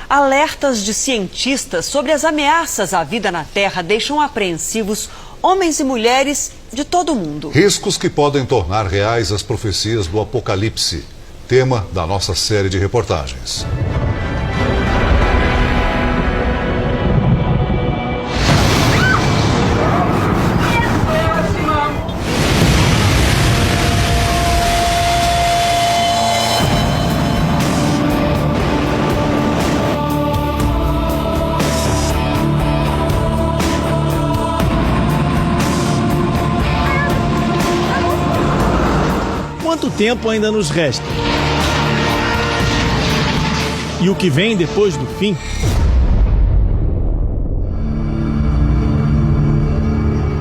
Alertas de cientistas sobre as ameaças à vida na Terra deixam apreensivos homens e mulheres de todo o mundo. Riscos que podem tornar reais as profecias do Apocalipse, tema da nossa série de reportagens. Quanto tempo ainda nos resta? E o que vem depois do fim?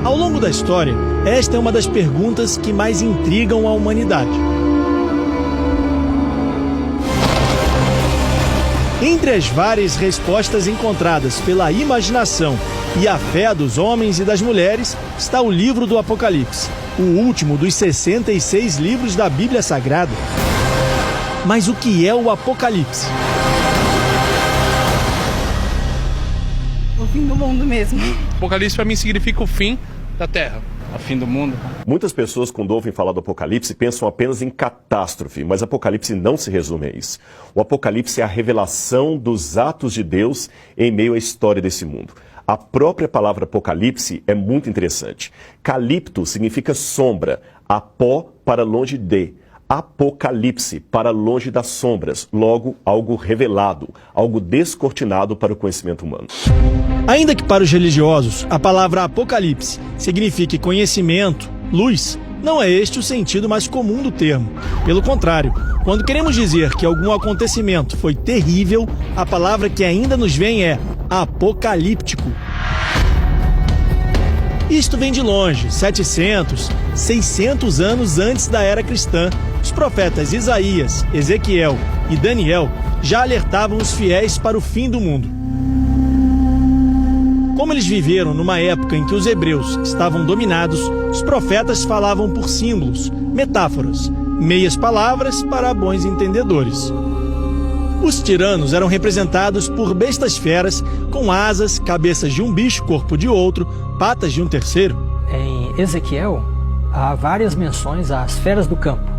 Ao longo da história, esta é uma das perguntas que mais intrigam a humanidade. Entre as várias respostas encontradas pela imaginação e a fé dos homens e das mulheres está o livro do Apocalipse, o último dos 66 livros da Bíblia Sagrada. Mas o que é o Apocalipse? O fim do mundo mesmo. Apocalipse para mim significa o fim da Terra. O fim do mundo. Muitas pessoas, quando ouvem falar do Apocalipse, pensam apenas em catástrofe, mas Apocalipse não se resume a isso. O Apocalipse é a revelação dos atos de Deus em meio à história desse mundo. A própria palavra Apocalipse é muito interessante. Calipto significa sombra, apó para longe de. Apocalipse, para longe das sombras, logo algo revelado, algo descortinado para o conhecimento humano. Ainda que para os religiosos a palavra Apocalipse signifique conhecimento, luz, não é este o sentido mais comum do termo. Pelo contrário, quando queremos dizer que algum acontecimento foi terrível, a palavra que ainda nos vem é apocalíptico. Isto vem de longe, 700, 600 anos antes da era cristã. Os profetas Isaías, Ezequiel e Daniel já alertavam os fiéis para o fim do mundo. Como eles viveram numa época em que os hebreus estavam dominados, os profetas falavam por símbolos, metáforas, meias palavras para bons entendedores. Os tiranos eram representados por bestas feras com asas, cabeças de um bicho, corpo de outro, patas de um terceiro. Em Ezequiel, há várias menções às feras do campo.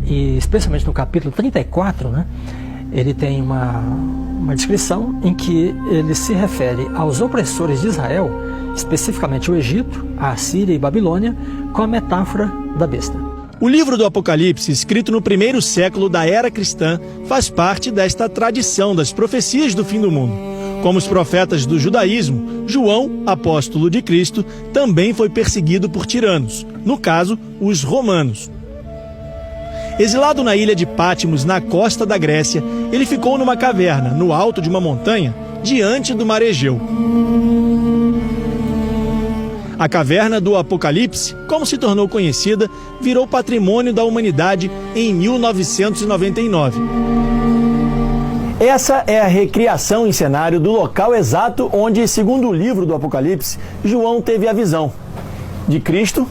E especialmente no capítulo 34, ele tem uma descrição em que ele se refere aos opressores de Israel, especificamente o Egito, a Assíria e Babilônia, com a metáfora da besta. O livro do Apocalipse, escrito no primeiro século da era cristã, faz parte desta tradição das profecias do fim do mundo. Como os profetas do judaísmo, João, apóstolo de Cristo, também foi perseguido por tiranos, no caso, os romanos. Exilado na ilha de Pátmos, na costa da Grécia, ele ficou numa caverna, no alto de uma montanha, diante do mar Egeu. A caverna do Apocalipse, como se tornou conhecida, virou patrimônio da humanidade em 1999. Essa é a recriação em cenário do local exato onde, segundo o livro do Apocalipse, João teve a visão de Cristo,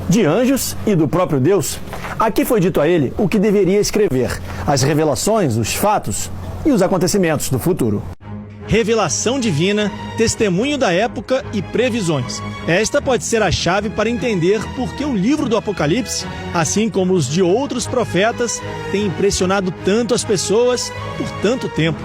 de anjos e do próprio Deus. Aqui foi dito a ele o que deveria escrever, as revelações, os fatos e os acontecimentos do futuro. Revelação divina, testemunho da época e previsões. Esta pode ser a chave para entender por que o livro do Apocalipse, assim como os de outros profetas, tem impressionado tanto as pessoas por tanto tempo.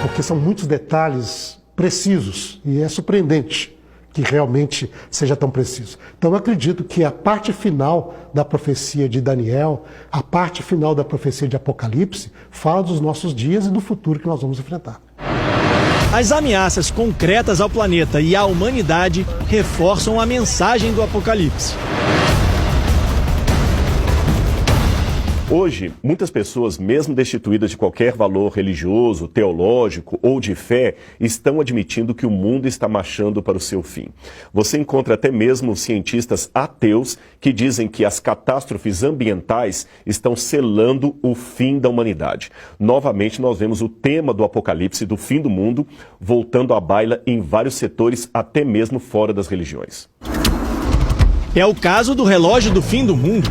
Porque são muitos detalhes precisos e é surpreendente que realmente seja tão preciso. Então eu acredito que a parte final da profecia de Daniel, a parte final da profecia de Apocalipse, fala dos nossos dias e do futuro que nós vamos enfrentar. As ameaças concretas ao planeta e à humanidade reforçam a mensagem do Apocalipse. Hoje, muitas pessoas, mesmo destituídas de qualquer valor religioso, teológico ou de fé, estão admitindo que o mundo está marchando para o seu fim. Você encontra até mesmo cientistas ateus que dizem que as catástrofes ambientais estão selando o fim da humanidade. Novamente, nós vemos o tema do Apocalipse, do fim do mundo, voltando à baila em vários setores, até mesmo fora das religiões. É o caso do relógio do fim do mundo.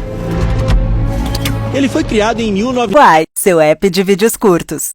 Ele foi criado em 19... Uai, seu app de vídeos curtos.